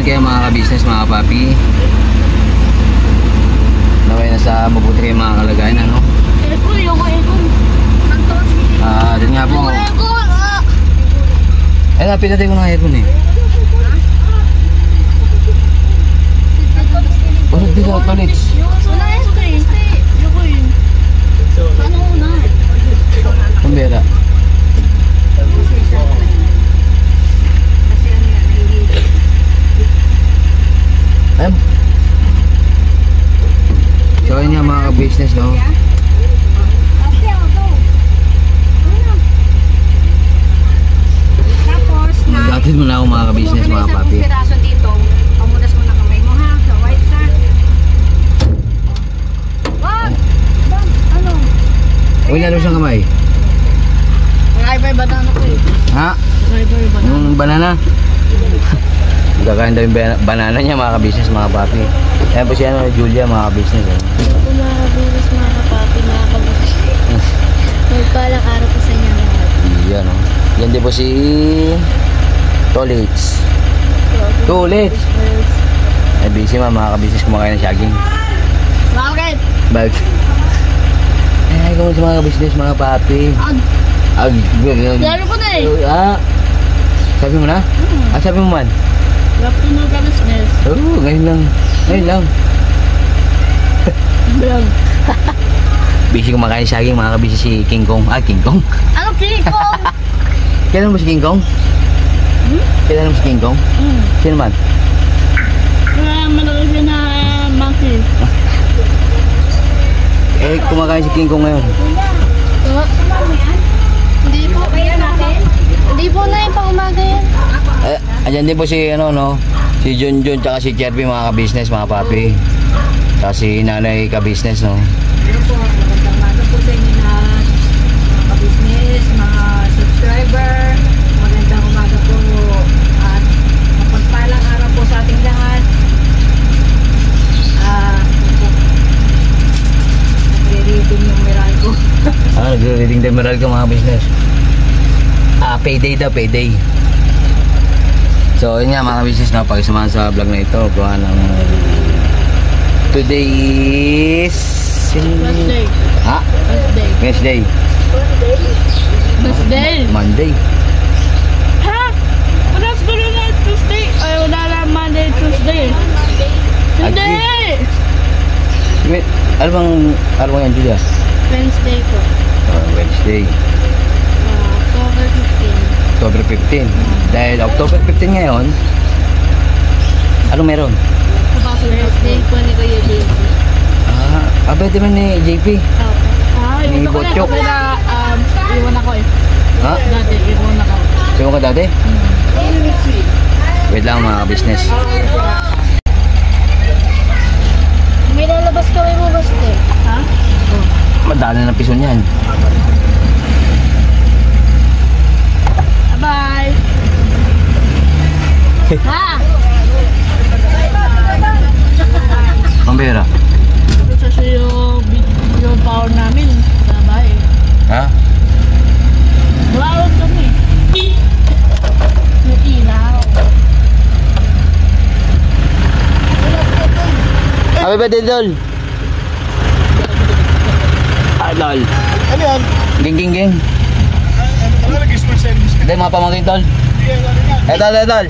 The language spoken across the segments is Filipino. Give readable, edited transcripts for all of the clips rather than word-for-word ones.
naman kayo mga ka-business, mga kapapi. Naway nasa mabuti kayo mga kalagayan, ano? Doon nga po. Eh, napinatay ko na aircon eh. Usap dito, tolits. Pambera. So yun nga mga ka-business, no? Datin mo na ako mga ka-business, mga papi. Dito, pamunas mo na kamay mo ha, sa white sand. Wag! Ano? Uy, lalo siyang kamay. Nag-iba yung banana ko eh. Ha? Nag-iba yung banana. Yung banana? Magkakain daw yung banana niya mga ka-business, mga papi. Ayan po si ano, Julia, mga ka-business. Ito mga ka-business, mga kapapi, mga ka-business. Magpalang araw po sa inyo lahat. Yan, no? Yan din po si Tolits. Tolits! Ay, busy mga ka-business kumakain ng saging. Bakit? Bag. Ay, kung sa mga ka-business, mga papi. Ag. Lalo ko na eh. Ah, sabi mo na? Sabi mo man? Love to know ka-business. Oo, ngayon lang. Ngayon lang. Vlog. Busy kumakain ng saging, mga ka-business si King Kong. Ah, King Kong? Ano King Kong? Kailan mo si King Kong? Kailan mo si King Kong? Sino man? Malaki siya na monkey. Eh, kumakain si King Kong ngayon. Hindi po. Hindi po na yung pang-umaga yan. Ayan din po si, ano, no? Si Junjun, tsaka si Cherby, mga ka-business, mga papi. Tsaka si nanay ka-business, no? Magandang umaga po sa inyo lahat. Mga ka-business, mga subscriber. Magandang umaga po. At mapagpalang araw po sa ating lahat. Nagre-reading yung Meralco. Nagre-reading the Meralco, mga business. Payday daw, payday. So, yun nga mga business, no? Pakisamahan sa vlog na ito. Gawa ng today is Wednesday. Ha? Wednesday. Wednesday. Monday. Ha? Wala siguro na Tuesday. Ay, wala na Monday, Tuesday. Hindi! Wait, ano bang araw yan, Julia? Wednesday ko. Wednesday. October 15. October 15. Dahil October 15 ngayon, anong meron? Wednesday ko ni Kuya JP. Pwede man ni JP. Iwan ako Botchok. na. Iwan ako eh. Ha? Dati, iwan ako. Sino ka dati? Wait lang mga business. May lalabas kami mo basta eh. Ha? Madali na piso niyan. Bye! Ha? Pambera. Kasi yung power namin sa bahay. Ha? Wala kami. May ilaw. Happy birthday, Dol! Dol! Ano yan? Ging. Ano nag-small service ka? Hindi, mga pamangkin, Dol. Dol.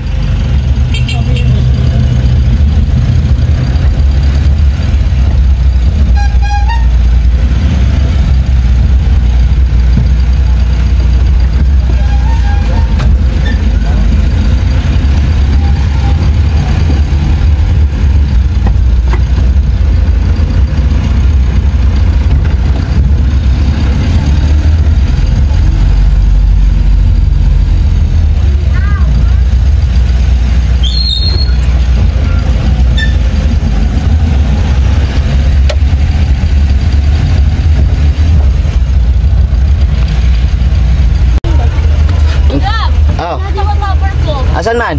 Asan man?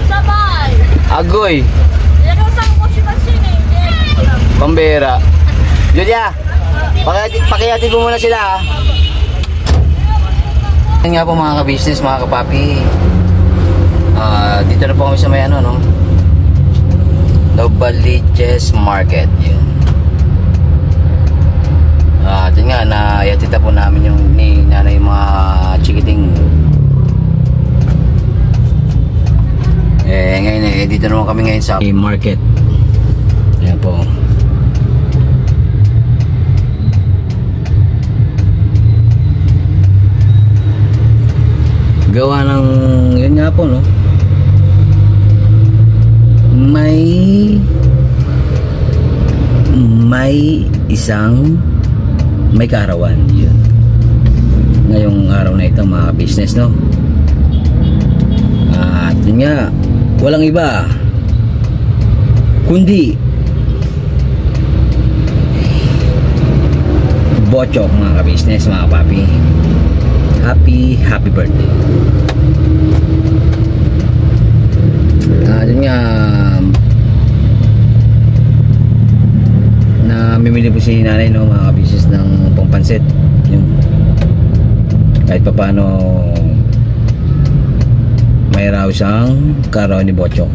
Sabay! Agoy! Nagkasama ko si Marsine eh. Pambera. Julia, pakihatid mo muna sila ha. Yan nga po mga ka-business, mga kapapi. Dito na po kami sa may ano, no? Novaliches Market. Yun. At yun nga, nayatita po namin yung ni nanay mga chikiting. Ngayon dito naman kami ngayon sa market. Ayan po. Gawa ng yun nga po, no, may isang may kaarawan yun ngayong araw na ito mga business, no. At yun nga, walang iba kundi Bochok mga ka-business, mga papi. Happy birthday. Yun nga, namimili po si nanay, no, mga ka-business ng pampansit. Yung kahit pa paano may raw siyang karaw ni Bochok.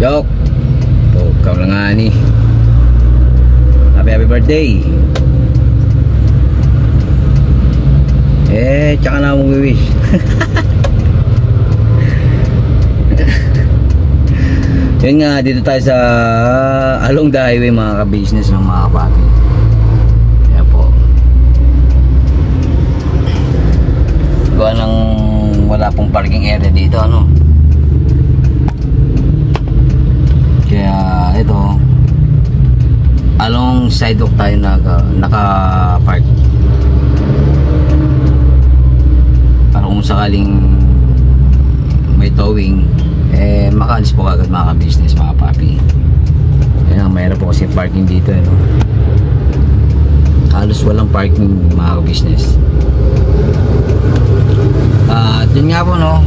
Yok po, ikaw lang nga ni happy birthday. Tsaka na mong wish. Yun nga, dito tayo sa along the highway mga ka-business ng mga kapatid. Yan po. Gawa ng wala pong parking area dito, ano. Kaya ito, along sidewalk tayo naka-park. Para kung sakaling may towing, makaalis po agad mga ka-business, mga papi. Kaya mayroon po kasi parking dito, no? Halos walang parking mga ka-business. At yun nga po, no,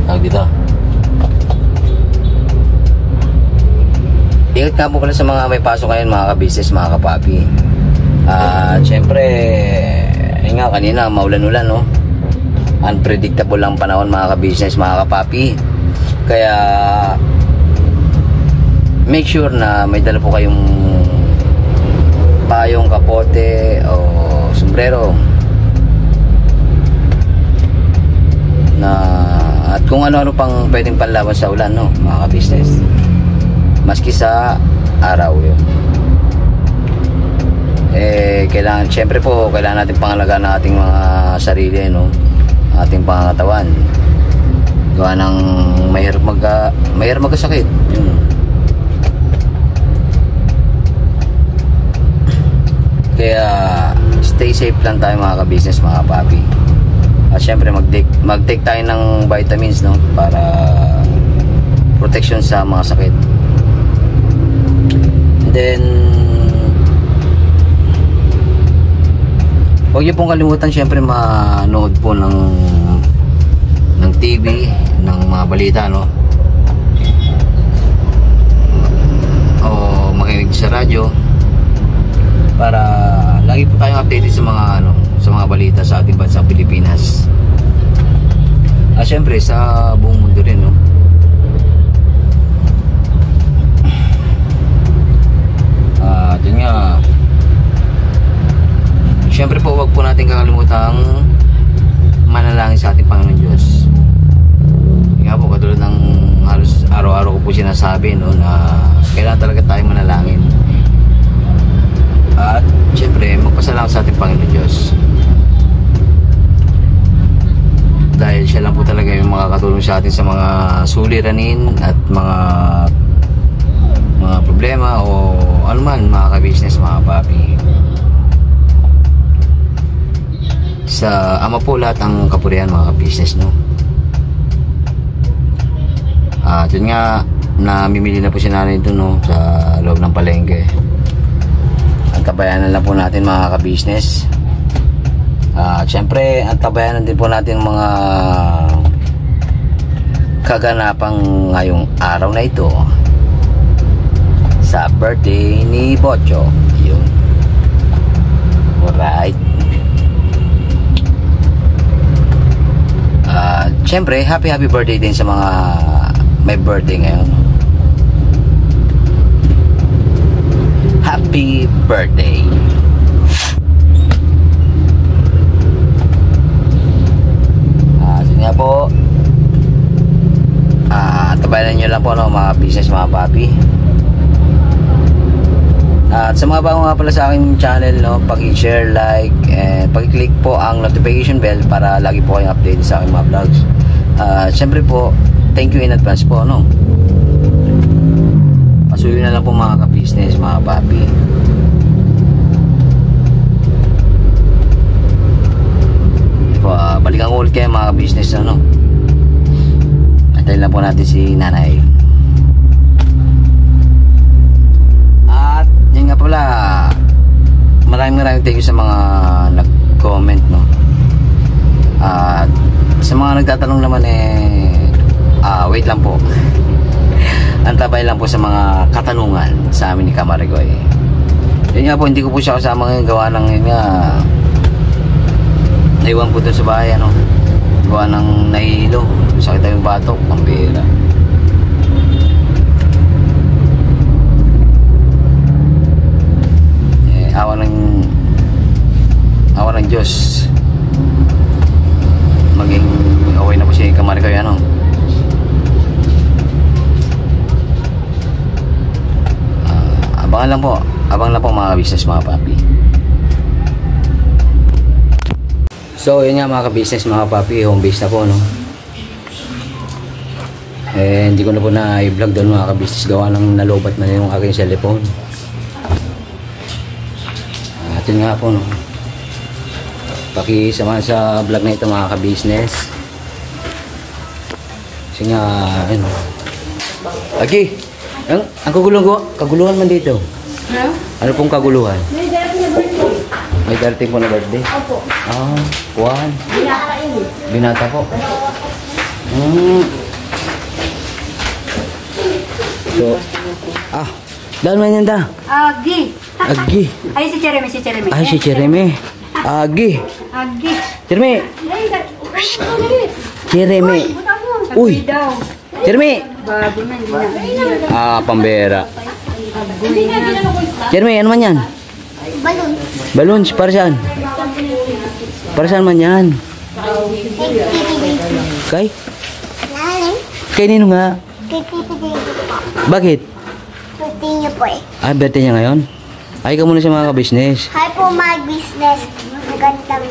tawag dito, ingat nga po pala sa mga may pasok ngayon mga ka-business, mga kapapi. Siyempre, nga kanina maulan-ulan, no? Unpredictable lang panahon mga ka-business, mga kapapi. Kaya make sure na may dala po kayong payong, kapote o sombrero na, at kung ano-ano pang pwedeng panlaban sa ulan, no, mga ka-business, maski sa araw yun. Kailangan, syempre po, kailangan natin pangalagaan ng ating mga sarili, no, ating pangangatawan. Gawa ng mahirap magkasakit yun. Kaya stay safe lang tayo mga ka-business, mga papi. At syempre mag-take tayo ng vitamins, no, para protection sa mga sakit. And then huwag niyo pong kalimutan syempre manood po ng TV, ng mga balita, no, o makinig sa radyo para lagi po tayong updated sa mga sa mga balita sa ating bansa Pilipinas. At syempre sa buong mundo rin, no. Yun nga, syempre po wag po natin kakalimutang manalangin sa ating Panginoon Diyos. Nga po, katulad ng halos araw-araw ko po sinasabi, no, na kailangan talaga tayong manalangin. At syempre magpasalamat sa ating Panginoon Diyos, dahil siya lang po talaga yung makakatulong sa atin sa mga suliranin at mga problema o ano man, mga ka-business, mga papi. Sa Ama po lahat ang kapurihan, mga ka-business, no. At yun nga, namimili na po si nanay doon, no, sa loob ng palengke. Ang tabayanan lang po natin, mga ka-business. At syempre, ang tabayanan din po natin mga kaganapang ngayong araw na ito sa birthday ni Bocho. Yun. Alright. Siyempre, happy birthday din sa mga may birthday ngayon. Happy birthday. Sige nga po. Tabayan nyo lang po, no, mga business, mga papi. At sa mga bago nga pala sa aking channel, no, pag-share, like, and pag-click po ang notification bell para lagi po kayong update sa aking mga vlogs. Siyempre po, thank you in advance po, no. Pasuyo na lang po mga ka-business, mga papi. Balikan ko ulit kayo mga ka-business, no. Antayin lang po natin si nanay. At yun nga pala, maraming thank you sa mga nag-comment, no. At sa mga nagtatanong naman wait lang po. Antabay lang po sa mga katanungan sa amin ni Kamarigoy. Yun nga po, hindi ko po siya kasama ngayon, gawa ng yun nga, naiwan po doon sa bahay, ano, gawa ng nahihilo, sakit yung batok, pambira. Awa ng Diyos, maging okay na po si Kamarigoy, ano. Abang lang po mga business, mga papi. So yun nga mga ka-business, mga papi, home base na po, no. Hindi ko na po na i-vlog doon mga ka-business, gawa ng nalobat na yung aking cellphone. At yun nga po, no, pakisamahan sa vlog na ito mga ka-business. Kasi nga, ayun, Aki, ang kaguluhan man dito. Ano pong kaguluhan? May darating po na birthday? Opo. Kuhan. Binata po. So, dahil man yan da? Agi. Ay, si Jeremy. Ay, si Jeremy. Agi. Jeremy. Jeremy. Uy. Jeremy. Pambera. Jeremy, ano man yan? Balloons, para saan? Para saan man yan? Kay? Kay nino nga? Bakit? Birthday niyo po eh. Birthday niya ngayon? Ay ka muna sa mga ka-business. Hi po mga business. Magandang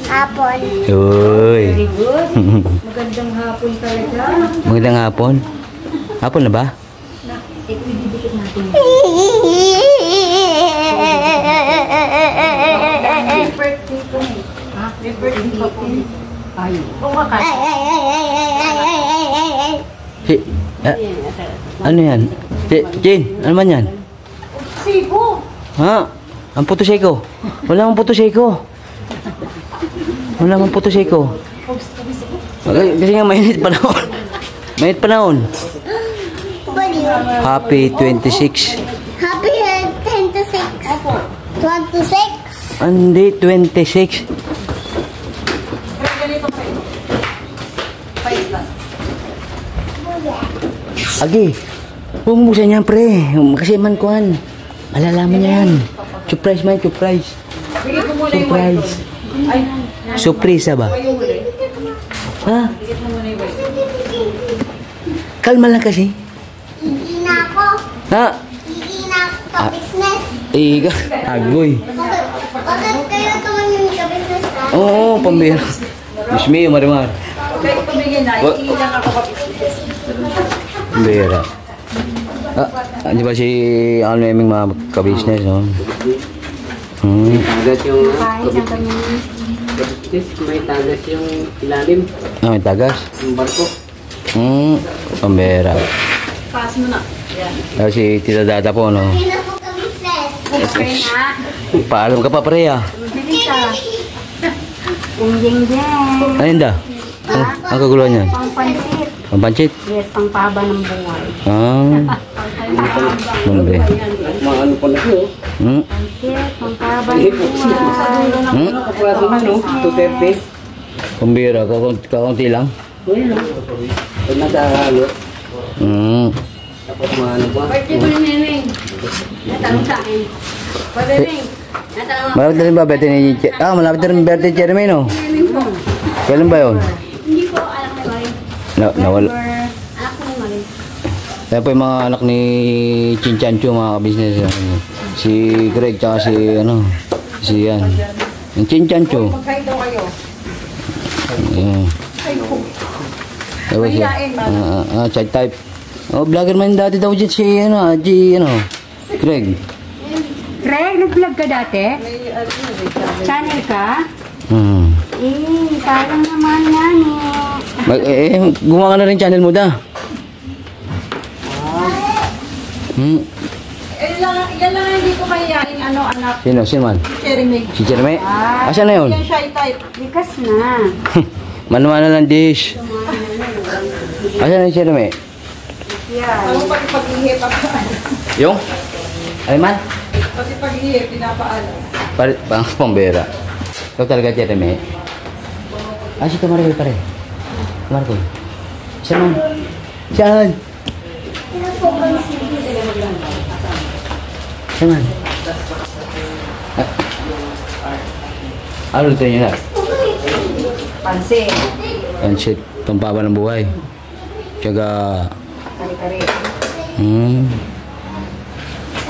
hapon. Uy. Very good. Magandang hapon talaga. Magandang hapon. Hapon na ba? Ididikit natin. Birthday po eh. Birthday pa po. Ay. Ano yan? Jane, ano man yan? Siko. Ang puto seko. Wala mang puto seko. Kasi nga mainit panahon. Happy 26. Happy 26. 26. Hindi, 26. Agi, bumubusan yan pre. Kasi man kuhan. Malalaman niya yan. Surprise man, surprise. Surprise ba? Kalma lang kasi. Iina ako. Iina ako ka-business. Agoy. Bakit kayo tumangin ka-business na? Oo, pambira. Diyos mio, Marimar. Kahit tumigin na, iilang ako ka-business. Pambira. Di ba si Almeming mga ka-business, no? Tagas yung may tagas yung ilalim. May tagas? Yung barko. Pambera. Pass mo na. Si Tita Dada po, no? Iina ako ka-business. Okay na. Paalam ka pa, pre, Bilis ah. Jeng-jeng. Ayun da? Ang kaguluhan yan? Pang pansit. Ang pancit? Yes, pang pahaba ng buhay. Monday. Mga ano pa na siya. Hmm? Shit, pangkabal Kapuraso na, no? 230. Kumbira, kakunti lang. Well, pag nasa-halo, Hmm. tapos mga ano pa. Birthday ko ni Memeng. Natanong sa akin. Pa Memeng. Natanong ako. Malapit na rin ba birthday ni malapit na rin birthday ni Jeremy, no? Memeng po. Kailan ba yun? Hindi ko alam kay Marin. Nawala. Anak ko ni Marin. Kaya po yung mga anak ni Chinchancho, mga ka-business. Si Greg, tsaka si, si yan. Yung Chinchancho. Magkain daw kayo. Ayan. Tapos, chat type. Oh, vlogger man dati daw dyan si, Greg. Craig, nag-vlog ka dati? Channel ka? Hmm. sayang naman yan Gumawa ka na rin channel mo da. Hmm. Yan lang hindi ko mayayain anak. Sino man? Jeremy. Si Jeremy? Asan na yun? Yan siya type. likas na Manuana lang dish. Asan na si Jeremy? Ano pag-ihip pa? Yung? Ay man? Pati pag-ihip, pinapaalam. Pambera. Ikaw talaga Jeremy? Si Tamarikoy pare. Tamarikoy. Saan man? Saan? Saan man? Ano luto niyo na? Pansi. Pansit, pampaba ng buhay. Tsaka... Kari-kari.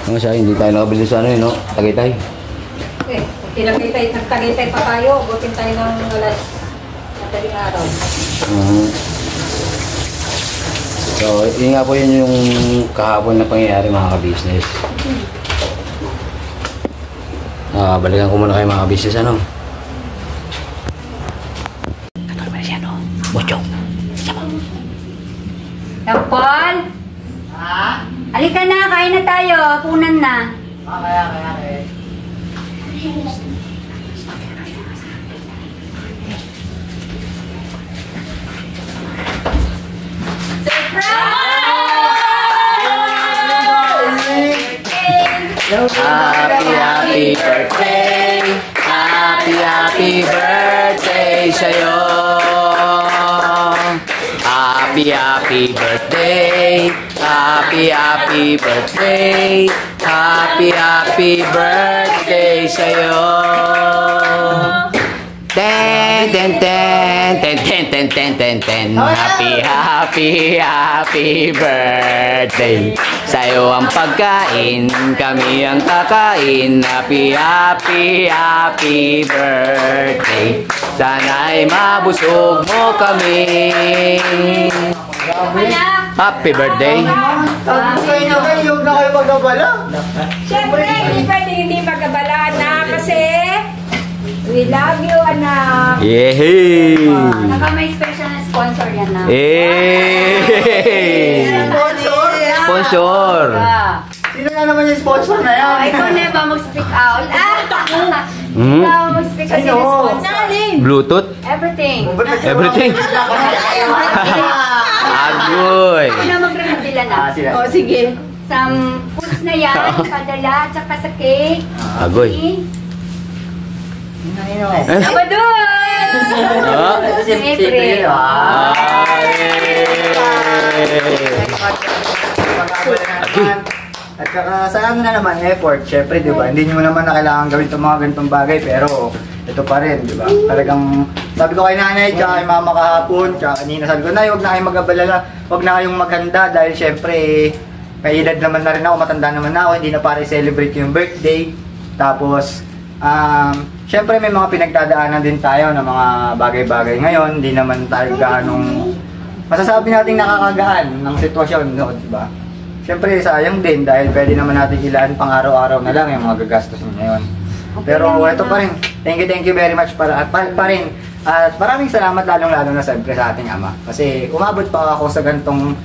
Ang sa akin, hindi tayo nakabili sa no? Tagaytay. Okay. Nagtagaytay pa tayo. Butin tayo ng alas madaling araw. So, yun nga po yun yung kahapon na pangyayari mga ka-business. Balikan ko muna kayo mga ka-business, Bochong. Paul halika na kain na tayo punan na Happy birthday! Happy birthday sa'yo! Happy birthday! Happy birthday! Happy birthday sa'yo! Ten, ten, ten, ten, ten, ten, ten, ten, ten. Happy birthday. Sa'yo ang pagkain, kami ang kakain. Happy birthday. Sana'y mabusog mo kami. Happy birthday. Yung na kayo magabala. Siyempre, hindi pwede hindi magkabalaan na kasi we love you, anak. Yehey! naka may special na sponsor yan na Yehey! Sponsor! Sino nga naman yung sponsor na yan? ikaw na ba mag-speak out ikaw mag-speak out sa sponsor Bluetooth? everything Everything? Agoy! ikaw na mag-reveal na O, sige. some foods na yan padala tsaka sa cake Agoy. Abadun! Siyempre. At saka sayang na naman effort, syempre, di ba? Hindi nyo naman na kailangan gawin itong mga ganitong bagay, pero ito pa rin, di ba? Talagang, sabi ko kay nanay, tsaka kay mama kahapon, tsaka kanina, sabi ko, nay, huwag na kayong mag-abalala, huwag na kayong maghanda, dahil syempre, may edad naman na rin ako, matanda naman na ako, hindi na para i-celebrate yung birthday. Tapos, syempre may mga pinagdadaanan din tayo ng mga bagay-bagay ngayon, hindi naman tayo gaanong masasabi natin nakakagaan ng sitwasyon, no, di ba? Syempre sayang din dahil pwede naman natin ilaan pang araw-araw na lang yung mga gagastos ngayon. Pero ito pa rin. Thank you very much pa rin. At maraming salamat lalong-lalo na siyempre sa ating ama. Kasi umabot pa ako sa ganitong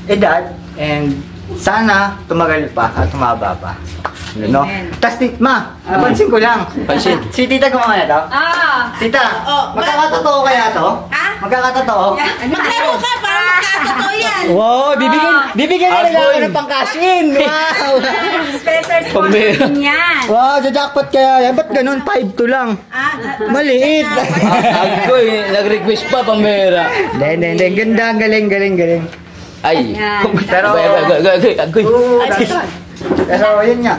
edad and sana tumagal pa at tumaba pa. No? Tas napansin ko lang. Pansin. Si tita ko mga to? Ah! Tita, magkakatotoo kaya to? Ah? Magkakatotoo. Maglaro ka para magkakatotoo yan. Wow, bibigyan na nila ako ng pang-cash-in. Wow. Special sponsor yan. Wow, jackpot kaya yan. Ba't ganun? 5-2 lang. Maliit. Agoy, nag-request pa, pambera. Hindi. Ganda, galing. Ay. Pero- Agoy. Pero yun nga.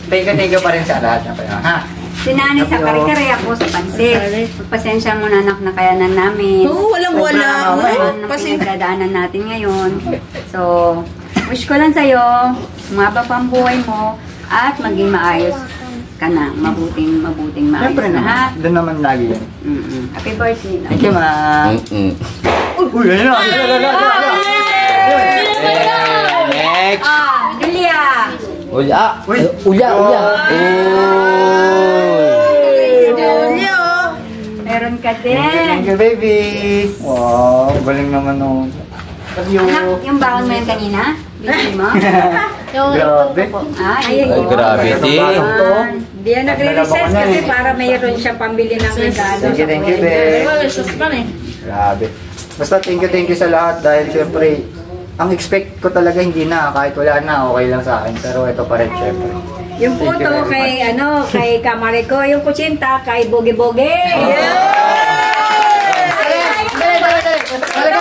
Thank you pa rin sa lahat. Ha? Sinani sa kare-kare ako sa pansit. Pasensya mo na anak na kayanan namin. Oo, walang-wala. Ang pinagdadaanan natin ngayon. So, wish ko lang sa'yo, umaba pa ang buhay mo, at maging maayos ka na. Mabuting maayos Siyempre na, ha? naman. Doon naman lagi yan. Happy birthday. Thank you, ma. Uy, ayun na. Next. Julia! Ulya. Ulya. Julio. Meron ka din. Thank you, baby. Wow, galing naman nung. Love you. Anak, yung baon mo yung kanina? Bili mo? Grabe. Ay, Ay, grabe, di. Hindi yan nagre-research kasi para mayroon siya pambili ng regalo. Thank you, babe. Grabe. Basta thank you sa lahat dahil syempre, ang expect ko talaga hindi na, kahit wala na, okay lang sa akin. Pero ito pa rin syempre. Yung puto kay Kamariko, yung kutsinta kay Boge-Boge. Talaga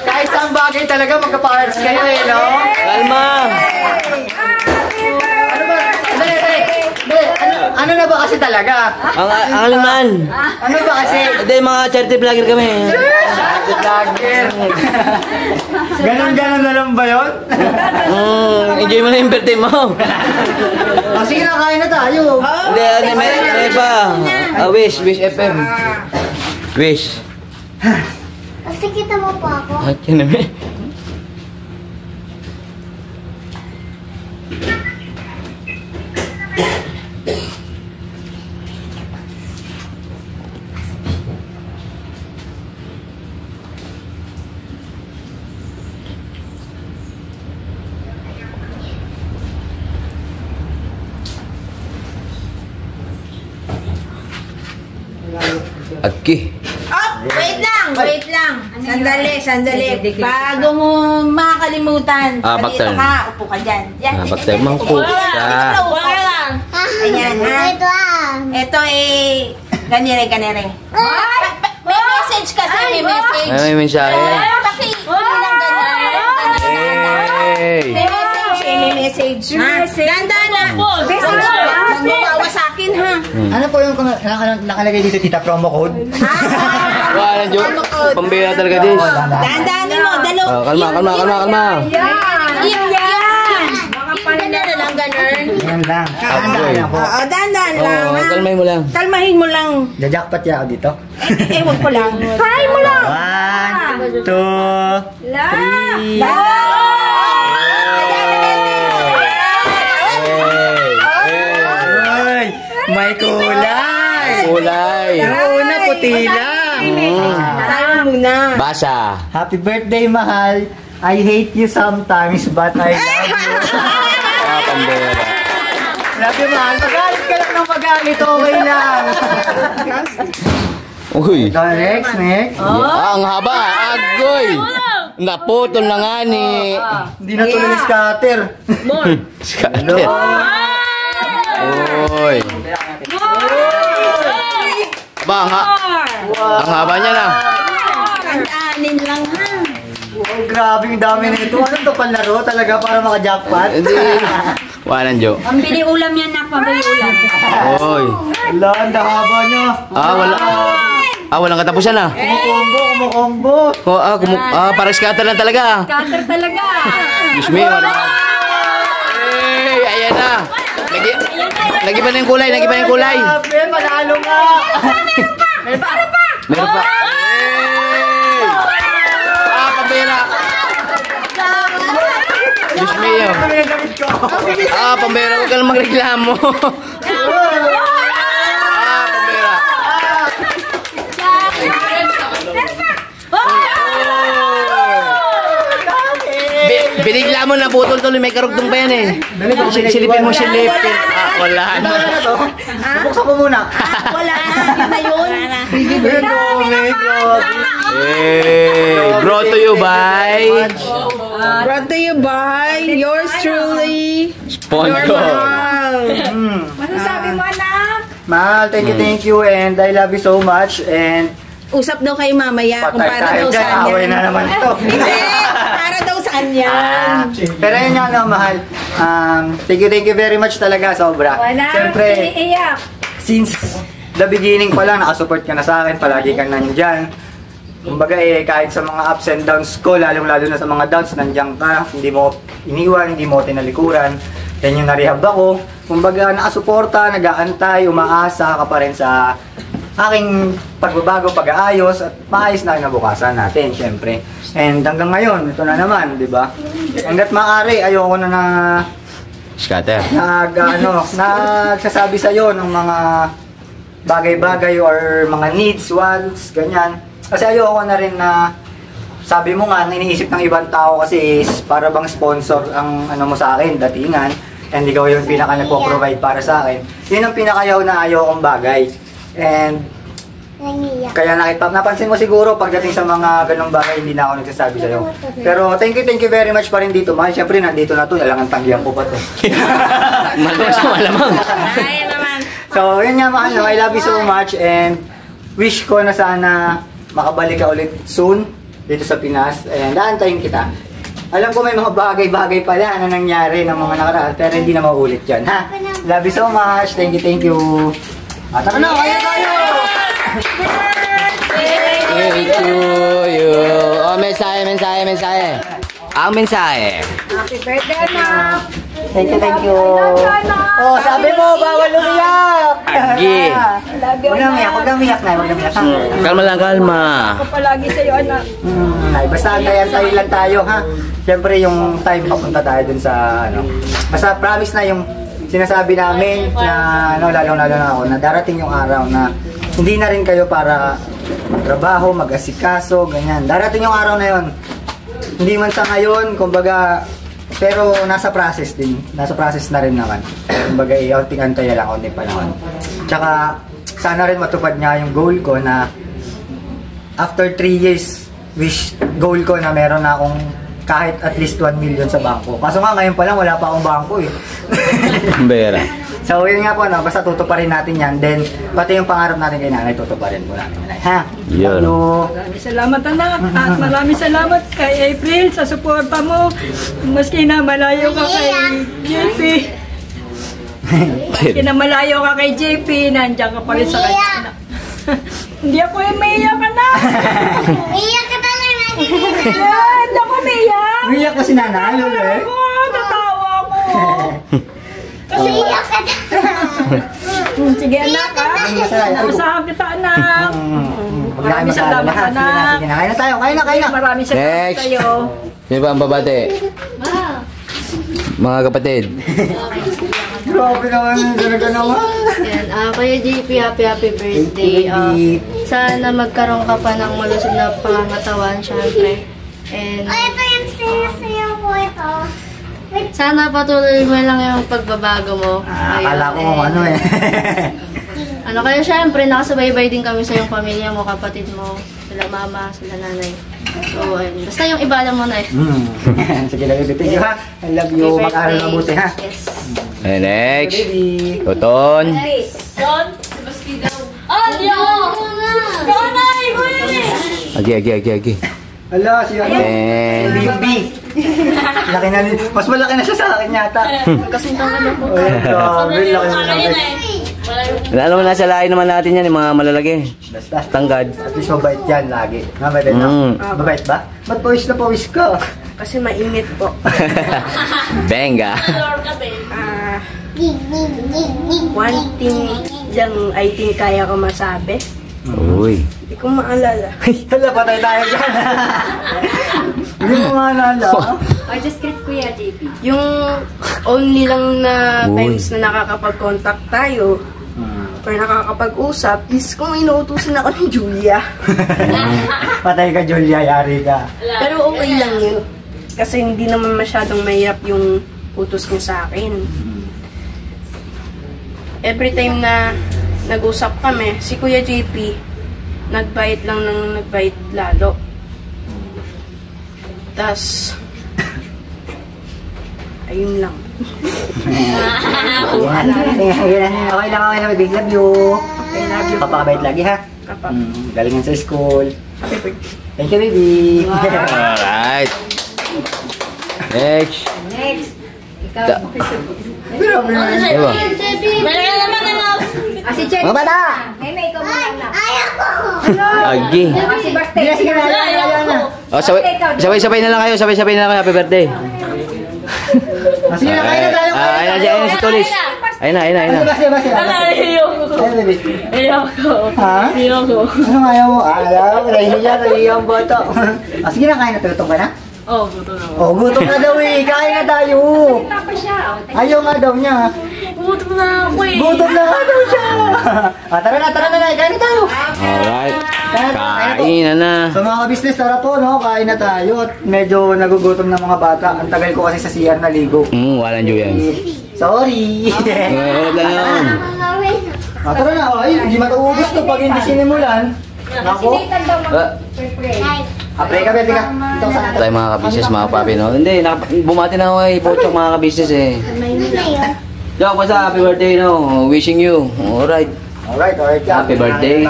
kahit saan bagay talaga magka-powers kayo no? Kalma. Ano na ba kasi talaga? Ang aliman. Ano ba kasi? Hindi, mga charity vlogger kami. Vlogger. Ganon na lang ba yun? Enjoy mo na yung birthday mo. Sige na, kain na tayo. Hindi, may pa. Wish FM. Wish. Kasi kita mo pa ako. At yun naman. Aki. Wait lang. Sandali. Bago mo makakalimutan, dito backturn. ka, upo ka dyan. Yan. Bakit mangko siya. Upo ka lang. Ayan, ha? Ito ganire. May message kasi, may message. Ay, may mensahe. Kasi, lang Hey. May message. Ganda na. Message na. Magbabawa sa akin, ha? Ano po yung nakalagay dito, tita, promo code? Wala, joke. Pambira talaga dis. Dandanin mo. Kalma. Yan. Ganun lang, ganun. Yan lang. Agoy. Kakandaan po. Oo, dandan lang, ha? Kalmay mo lang. Kalmahin mo lang. Jajakpat ya ako dito. Ewan ko lang. Kalmahin mo lang. 1, 2, 3. Uy, may kulay. Kulay. Yung una, puti lang. Sayang muna. Basa. Happy birthday, mahal. I hate you sometimes, but I love you. Pambira. Love you, mahal. Magalit ka lang ng magalit, okay lang. Uy. Next. Ang haba. Agoy. Naputol na nga ni. Hindi na tuloy ni scatter. Scatter. Uy. Ba, ang haba niya na. Kandanin lang, ha? Oh, grabe yung dami na ito. Ano to panlaro talaga para maka-jackpot? Hindi. Walang joke. Pambili ulam yan, nak. Pambili ulam. Uy. Wala, ang haba niya. Walang katapusan na. Kumukombo. Parang scatter lang talaga. Cutter talaga. Diyos me, wala. Hey, ayan na. Lagi pa na yung kulay. Grabe, manalo nga. Meron pa. Hey! Pambira. Diyos me, yun. Ano yung gamit ko? Pambira, huwag ka lang magreklamo. Pambira. Binigla mo na putol tuloy, may karugtong pa yan eh. Silipin mo. Wala na. Buksan mo muna. Wala na. Yun na yun. Brought to you by Brought to you by yours truly, Sponsor. Masasabi mo, anak? Mahal, thank you, and I love you so much, and Usap daw kayo mamaya kung patay para tayo daw dyan, saan away yan. na naman ito. Hindi, para daw saan yan. Pero yun nga, no, mahal. Thank you very much talaga, sobra. Wala, Siyempre, iiyak. since the beginning pa lang, nakasupport ka na sa akin, palagi kang nandyan. Kumbaga kahit sa mga ups and downs ko, lalong-lalo na sa mga downs, nandiyan ka, hindi mo iniwan, hindi mo tinalikuran. Then yung narehab ako, kumbaga nakasuporta, nag-aantay, umaasa ka pa rin sa aking pagbabago, pag-aayos, at maayos na kinabukasan natin, syempre. And hanggang ngayon, ito na naman, di ba? Hanggat maaari, ayoko na Scatter. nagsasabi sa'yo ng mga bagay-bagay or mga needs, wants, ganyan. Kasi ayoko na rin na, sabi mo nga, iniisip ng ibang tao kasi is para bang sponsor ang ano mo sa akin, datingan, and ikaw yung pinaka nagpo-provide para sa akin. Yun ang pinakayaw na ayokong bagay. And kaya napansin mo siguro pagdating sa mga ganong bagay, hindi na ako nagsasabi sa'yo. Pero thank you very much pa rin dito, mahal. Siyempre nandito na to, alangan tanggihan ko pa to. Malamang. Kaya naman. So yun nga, mahal, no? I love you so much, and wish ko na sana makabalik ka ulit soon dito sa Pinas, and aantayin kita. Alam ko may mga bagay-bagay pala na nangyari ng mga nakaraan, pero hindi na maulit yan, ha? Love you so much, thank you. At ano na, kaya tayo! Thank you. Oh, mensahe. Ang mensahe. Happy birthday, anak. Thank you. Oh, sabi mo, bawal umiyak! Agi. Huwag na umiyak na. Kalma lang, kalma. Ako palagi sa'yo, anak. Ay, basta antayin lang tayo, ha? Siyempre, yung time papunta tayo dun sa, ano. Basta promise na yung sinasabi namin na, ano, lalong-lalo na ako, na darating yung araw na hindi na rin kayo para trabaho, mag-asikaso, ganyan. Darating yung araw na yon. Hindi man sa ngayon, kumbaga, pero nasa process din. Nasa process na rin naman. Kumbaga, unting-antay lang, unting panahon. Tsaka, sana rin matupad niya yung goal ko na after 3 years, goal ko na meron na akong kahit at least 1 million sa bangko. Kaso nga ngayon pa lang wala pa akong bangko eh. Bera. So yun nga po, no, basta tutuparin natin yan. Then pati yung pangarap natin kay nanay, tutuparin po natin. Ha? Yun. Hello. Maraming salamat, anak. At maraming salamat kay April sa suporta mo. Maski na malayo ka kay JP. Maski na malayo ka kay JP, nandiyan ka pa rin sa kanya, anak. Hindi ako yung maiyak, anak. Iyak ka talaga. Hindi ako maiyak. Umiyak ko si nanay, lolo eh. Ako, tatawa ako. Kasi Iyak ka sige, anak, ha? Masahan kita, anak. Maraming salamat, anak. Sige na, kain na tayo, kain na. Maraming salamat Next. sa'yo. Sino ba ang babate? Mga kapatid. Grabe naman, talaga naman. Yan, Kuya JP, happy birthday. Sana magkaroon ka pa ng malusog na pangangatawan, syempre. And ito yung sinasayaw ko ito. Sana patuloy mo lang yung pagbabago mo. Akala ko ano eh. Ano kaya syempre, nakasubaybay din kami sa yung pamilya mo, kapatid mo, sila mama, sila nanay. So, ayun. Basta yung iba lang mo na eh. Sige lang, ibitin nyo ha. I love you, mag-aaral mabuti ha. Yes. And next. Baby. Toton. Agi. Hala, si ano? And Bibi. Laki na rin. Mas malaki na siya sa akin yata. Kasing tangan ako. Ay, grabe, laki na naman. alam mo, nasa lahi naman natin yan, yung mga malalaki. Basta. Tanggad. At least mabait yan lagi. Mabait na. Mabait ba? Ba't pawis na pawis ka? Kasi mainit po. Benga. One thing lang I think kaya ko masabi. Uy. Hindi ko maalala. Hala, patay tayo dyan. Hindi mo maalala. Or just greet Kuya JP. Yung only lang na Uy. times na nakakapag-contact tayo or nakakapag-usap is kung inuutusin ako ni Julia. Patay ka, Julia. Yari ka. Pero okay lang yun. Kasi hindi naman masyadong mahirap yung utos niya sa akin. Every time na nag-usap kami, si Kuya JP, nagbait lang ng nagbait lalo. Tas, ayun lang. Okay lang, big love you. I love you. Papakabait lagi ha. Kapag. Galingan sa school. Happy birthday. Thank you, baby. Alright. Next. Next. Ikaw. Diba? Si Chen. Mga bata! May ikaw mo lang. Agi. Si birthday. Sige na. Oh, sabay-sabay na lang kayo. Sabay-sabay na lang kayo. Happy birthday. Sige na, kain na tayo. Ayun na si Tulis. Ayun na. Ayun, baby. Ayoko. Ha? Ayoko. Ano ayaw mo? Ayaw, nahihiya ang boto. Sige na, kain na. Tutong ka na? Oh, gutom na. Oh, gutom na daw eh. Kain na tayo. Tapos siya. Ayaw nga daw niya. Gutom na ako eh. Gutom na nga daw siya. Tara na. Kain na tayo. Alright. Kain na. So mga ka-business, tara po, no? Kain na tayo. At medyo nagugutom na mga bata. Ang tagal ko kasi sa CR naligo. Walang dyo yan. Sorry. Wala lang yan. Tara na. Ay, hindi matuubos to pag hindi sinimulan. Nako. Pray ka, Betty ka. Ito ka sana. Tayo mga ka-business, mga papi, no? Hindi, bumati na ako kay Pochok, mga ka-business eh. Joke, basta happy birthday, no? Wishing you. Alright. Alright. Happy birthday.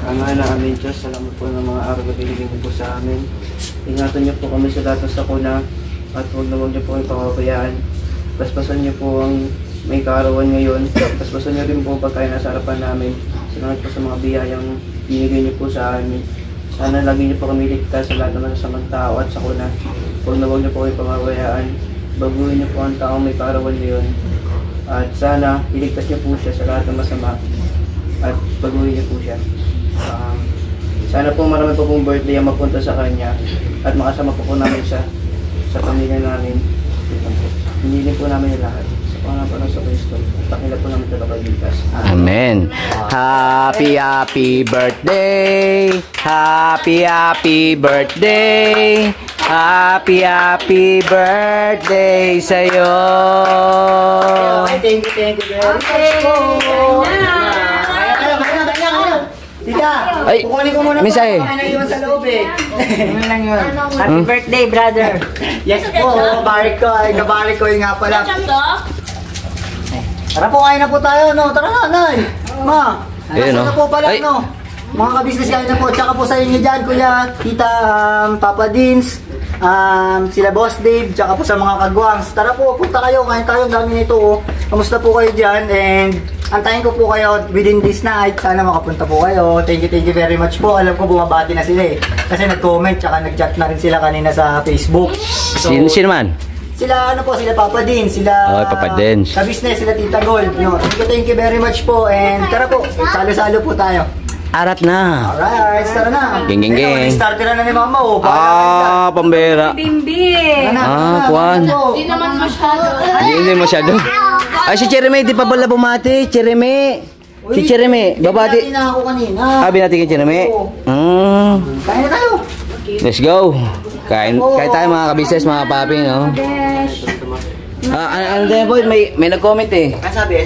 Ama namin Diyos, salamat po ng mga araw na binigay po sa amin. Ingatan niyo po kami sa lahat ng sakuna at huwag niyo po kami pangabayaan. Basbasan niyo po ang may kaarawan ngayon. Basbasan niyo rin po pagkain nasa harapan namin. Salamat po sa mga biyayang binigay niyo po sa amin. Sana lagi niyo po kami ligtas sa lahat ng masasamang tao at sakuna. Huwag niyo po kami pangabayaan. Baguhin niyo po ang taong may kaarawan ngayon. At sana iligtas niyo po siya sa lahat ng masama. At baguhin niyo po siya. Sana po marami po pong birthday ang mapunta sa kanya at makasama po namin siya sa pamilya namin. Hinilin po namin yung lahat sa pangalan sa Kristo. Takila po namin ito kapag-ligtas. Amen. Happy birthday. Happy birthday. Happy birthday sa'yo. Thank you very much po. Tita, Ay, kukunin ko muna Misay. pa. Naiwan sa loob eh. Yun lang yun. Happy birthday, brother. Yes po, kabarik ko. Ay, kabarik ko yung nga pala. Tara po, kain na po tayo, no? Tara na, Nay. Ma, Ayun, nasa no? na po pala, Ay. no? Mga ka-business, kain na po. Tsaka po sa inyo dyan, Kuya, Tita, Papa Dins, sila Boss Dave, tsaka po sa mga kagwangs. Tara po, punta kayo, kain tayo. Ang dami nito, oh. Kamusta po kayo dyan? And antayin ko po kayo within this night. Sana makapunta po kayo. Thank you very much po. Alam ko bumabati na sila eh. Kasi nag-comment tsaka nag-chat na rin sila kanina sa Facebook. So, Sino man? sila sila Papa Din, sila Papa Din. Ka-business, sila Tita Gold. No? Thank you very much po. And tara po, salo-salo po tayo. Arat na. Alright, tara na. Ging. Starter na ni Mama oh. Pambera. Bimbi. Kwan. Hindi naman masyado. Hindi masyado. Ay, si Jeremy, di pa pala bumati. Jeremy. Si Jeremy, babati. Binati na ako kanina. Binati kay Jeremy. Kaya na tayo. Let's go. Kain tayo mga ka-business, mga papi, no? Ano din po, may nag-comment eh. Ano sabi?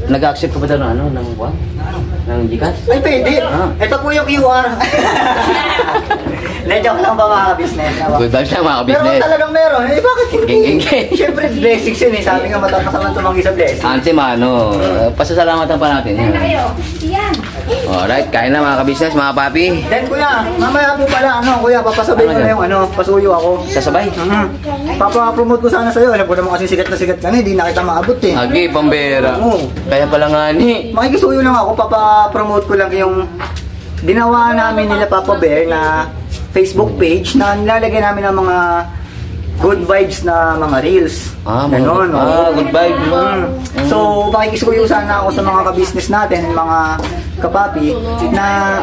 Nag-accept ka ba daw ng kwan? Ng Gcash? Ay, pwede. Ito po yung QR. Joke lang ba mga ka-business? Good vibes lang mga Pero ka-business. talagang meron. Eh, bakit hindi? Ging. Siyempre, blessings yun eh. Sabi nga matakas naman tumanggi sa blessing. Ansi mano, pasasalamatan pa natin. Yan. Alright, kain na mga ka-business, mga papi. Then kuya, mamaya po pala, kuya, papasabay ko na yung pasuyo ako. Sasabay. Papa-promote ko sana sa'yo. Alam ko naman kasi sigat na sigat ka na, hindi na kita maabot eh. Agi, pambera. Oo. Kaya pala nga ni. Makikisuyo lang ako, papa-promote ko lang yung ginawa namin nila Papa Bear na Facebook page na nilalagay namin ng mga good vibes na mga reels. Ganon. Good vibes. So, makikisuyo sana ako sa mga ka-business natin, mga kapapi, na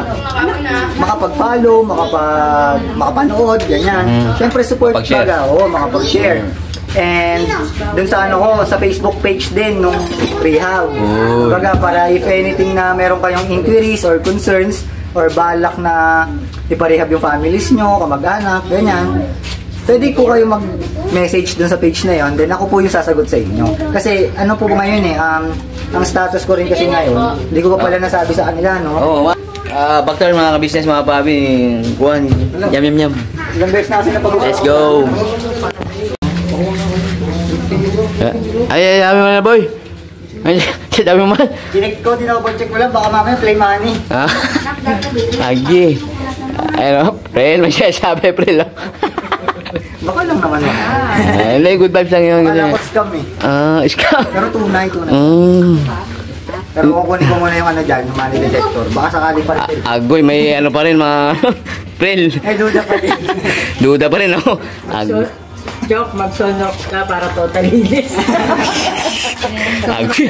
makapag-follow, makapanood, ganyan. Siyempre, support baga, makapag-share. And dun sa sa Facebook page din nung rehab. Baga, para if anything na meron kayong inquiries or concerns or balak na iparehab yung families nyo, kamag-anak, ganyan. pwede po kayo mag-message dun sa page na yon, then ako po yung sasagot sa inyo. Kasi ano po ba ngayon ang status ko rin kasi ngayon, hindi ko pa pala nasabi sa kanila, no? Oo, Baktar mga ka-business, mga papi, kuhan, yum. Ilang beses na kasi napag-usapan. Let's go! Ay, dami mo na boy! Ay, dami mo man! Check ko, check mo lang, baka mamaya play money. Agi! Ano, friend, may sasabi, friend lang. Baka lang naman ako. Hindi, good vibes lang yun. Kala ko scam Scam? Pero tunay. Pero kukunin ko muna yung dyan, yung money detector. Baka sakali pa rin. Agoy, may ano pa rin mga friend. Duda pa rin. Duda pa rin ako. Joke, mag-sonok ka para totalinis. Agoy.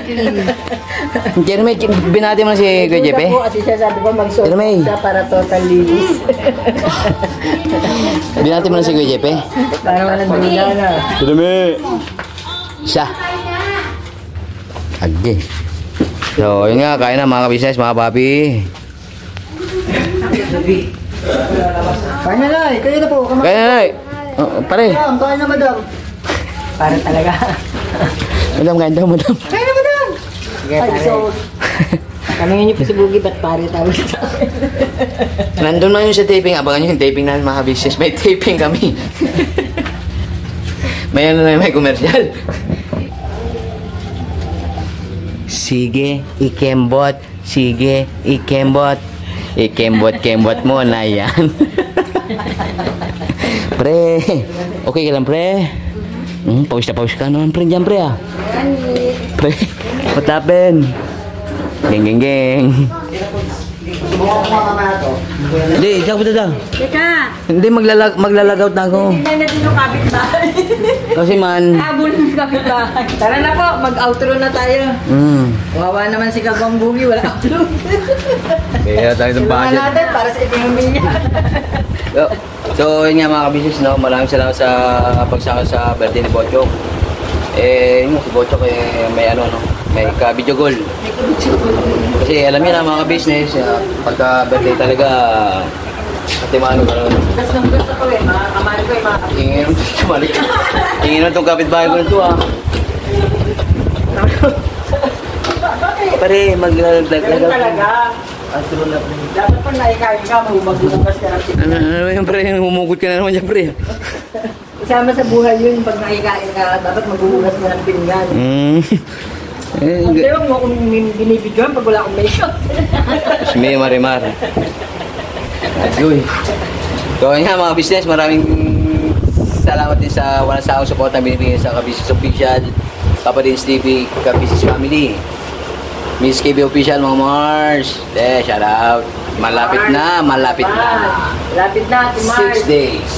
Jeremy, binati mo na si Kuya Jepe? Kasi siya sabi ko mag-sonok ka para totalinis. Binati mo na si Kuya Jepe? Para walang duda na. Jeremy! Siya. Agoy. So, yun nga, kain na mga ka-business, mga papi. Kain na lang, kayo na po. Kain na, pare. Kain na madam. Para talaga. Madam, kain daw, madam. Kain na madam. Ay, so, tanongin niyo po si Boogie, ba't pare tawag sa akin? Nandun na yun sa taping. Abangan nyo yung taping namin mga business. May taping kami. may commercial. Sige, ikembot. Sige, ikembot. Ikembot mo na yan. Pre, okay ka lang pre? Pawis ka naman pre dyan pre Pre, what happened? Geng. Hindi, ikaw ba ito? Teka! Hindi, maglalagaut na ako. Hindi na din yung kapitbahay. Kasi man... Habol ng kapitbahay. Tara na po, mag-outro na tayo. Wawa naman si Kabang Boogie, wala upload. Kaya tayo itong Simulan budget. natin para sa ekonomiya. So, yun nga mga kabisnes, no? Maraming salamat sa pagsama sa birthday ni Bochok. Yun, si Bochok may ano, no? May ka-video goal. Kasi alam niyo na mga kabisnes, pagka birthday talaga, katimano ka naman. Gusto ko mga kamali ko mga kapitbahay. Tingin na itong kapitbahay ko nito Pare, Ganun talaga. Dapat pag naikain ka, magumagugas ka ng Ano yung pre, humugot ka na naman dyan pre. Isama sa buhay yun, pag naikain ka, dapat magugugas ka ng pinggan. Hindi mo akong binibidyoan pag wala akong makeup. Si May Marimar. Agoy. So yun nga mga business, maraming salamat din sa walang sawang support na binibigyan sa Ka-Business Official, Papa Dins TV, Ka-Business Family, Miss KB Official, mga Mars. Shout out. Malapit na. Malapit na, Ate Mars. 6 days.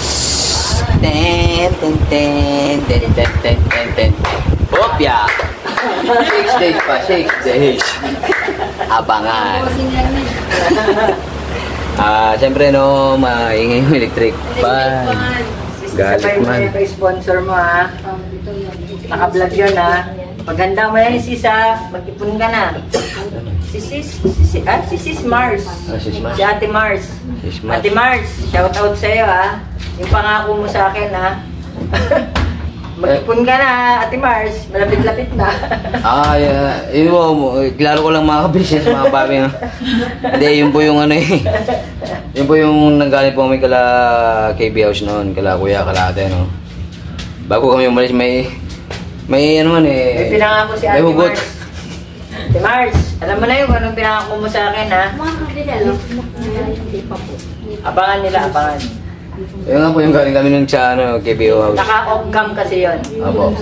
Popya. 6 days pa, 6 days. Abangan. Siyempre no, maingay yung electric pan. Galit man. Sponsor mo ha. Naka-vlog yun ha. Maganda mo yan sis ha. Mag-ipon ka na. Si Sis Mars. Si Ate Mars. Ate Mars, shout out sa'yo ha. Yung pangako mo sa akin ha. Mag-ipon ka na, Ate Mars. Malapit-lapit na. Yun mo, klaro ko lang mga ka-business, mga papi. Hindi, yun po yung ano yun po yung nanggaling po kami kala KB House noon, kala Kuya, kala Ate, no. Bago kami umalis, may ano man May pinangako si Ate may hugot. Mars. Ate Mars, alam mo na yung anong pinangako mo sa akin ha. Abangan nila, abangan. Yun nga po yung galing kami nun sa KBO House. Naka-off-cam kasi yun. Apo.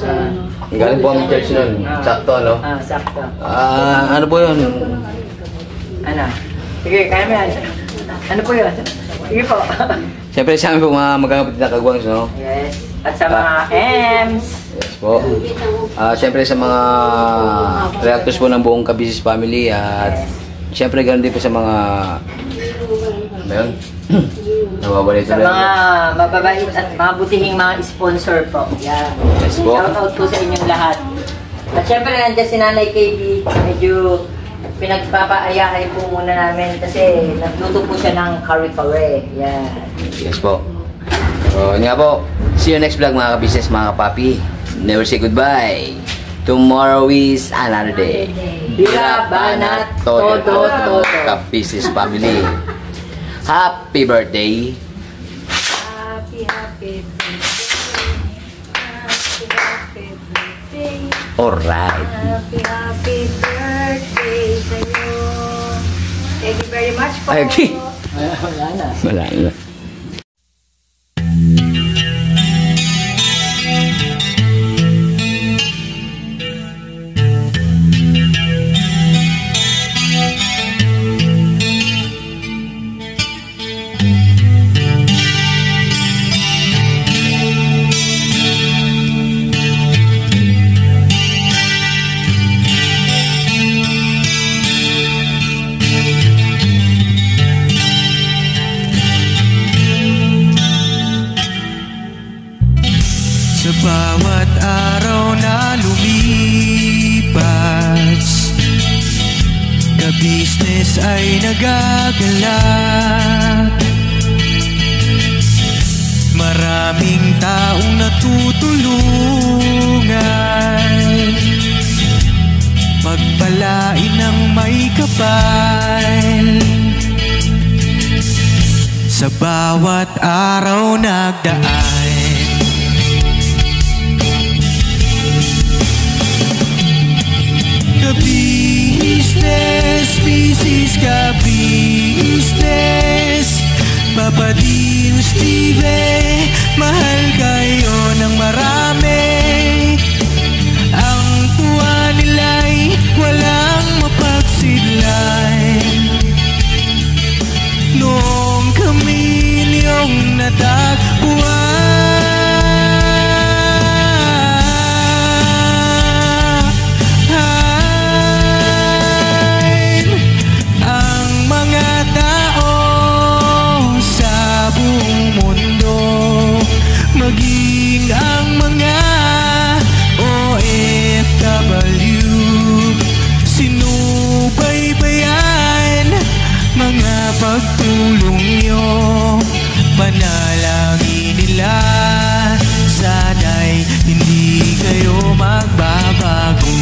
Galing po kami church nun. Sakto, no? Sakto. Ano po yun? Ano? Sige, kaya mo yan. Ano po yun? Sige po. Siyempre sa amin po mga magkakapatid na kagwangs, no? Yes. At sa mga M's. Yes po. Siyempre sa mga reactors po ng buong Ka-Business Family at siyempre ganoon din po sa mga ano yun? Sa mga mababait at mabutihing mga sponsor po. Yan. Yes po. Shoutout po sa inyong lahat. At syempre nandiyan si Nanay KB. Medyo pinagpapaayahay po muna namin kasi nagluto po siya ng kare-kare. Yan. Yes po. So, yun nga po. 6 See you next vlog mga ka-business, mga ka-papi. Never say goodbye. Tomorrow is another day. Bira, banat, todo. Ka-business family. Happy birthday. Happy birthday. Happy birthday. Alright. Happy birthday sa'yo. Thank you very much po. Ay, okay. Wala na. Sa bawat araw na lumipas, ka-business ay nagagalak. Maraming taong natutulungan, pagpalain ng may kapal. Sa bawat araw nagdaan, ka-business, business ka-business, Papa Dean, Steve, mahal kayo ng marami. Ang tuwa nila'y walang mapagsidlay. Noong kami niyong natagpuan, maging ang mga OFW, sinubaybayan mga pagtulong nyo, panalangin nila, sana'y hindi kayo magbabago.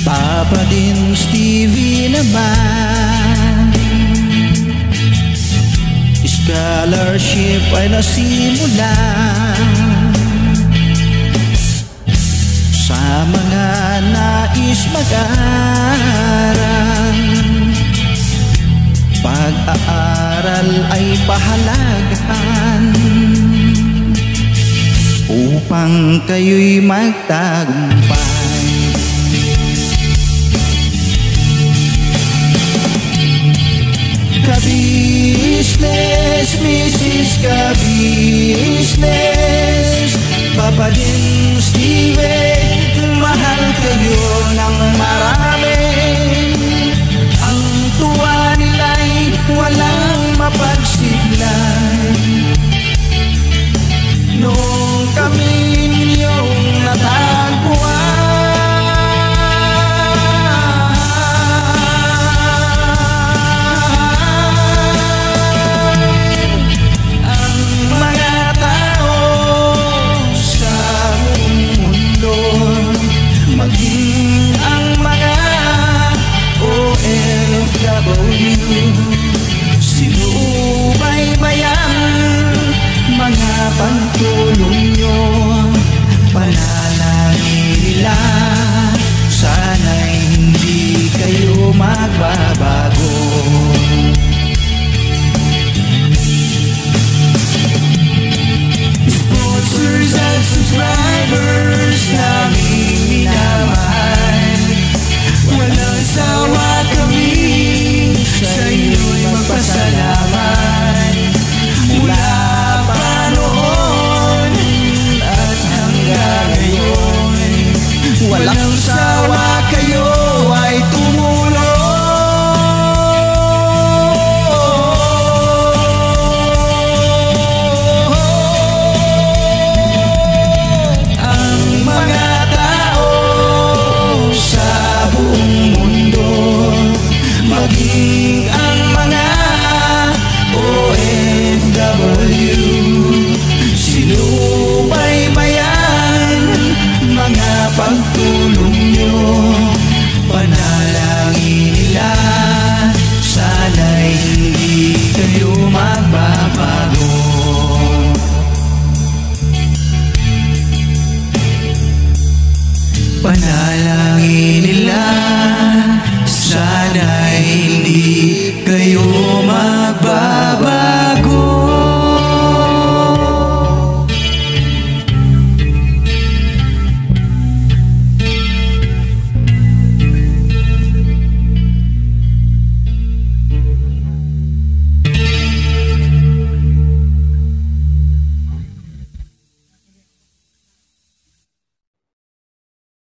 Papa Dean, Stevie naman, scholarship ay nasimula sa mga nais mag-aral. Pag-aaral ay pahalagahan upang kayo'y magtagumpay. Ka-business, Mrs. Ka-business, Papa Dean, Steve, mahal kayo ng marami. Ang tuwa nila'y walang mapagsiglay. Noong kami ninyong natagpuan, maging ang mga OFW, sinubaybayan mga pagtulong nyo, panalangin nila, sana'y hindi kayo magbabago. Sponsors and subscribers namin minamahal, walang sawa kami sa inyo'y magpasalamat. Mula pa noon at hanggang ngayon, walang sawa kayo ay tumulong. Ang mga Panalangin nila sana'y hindi kayo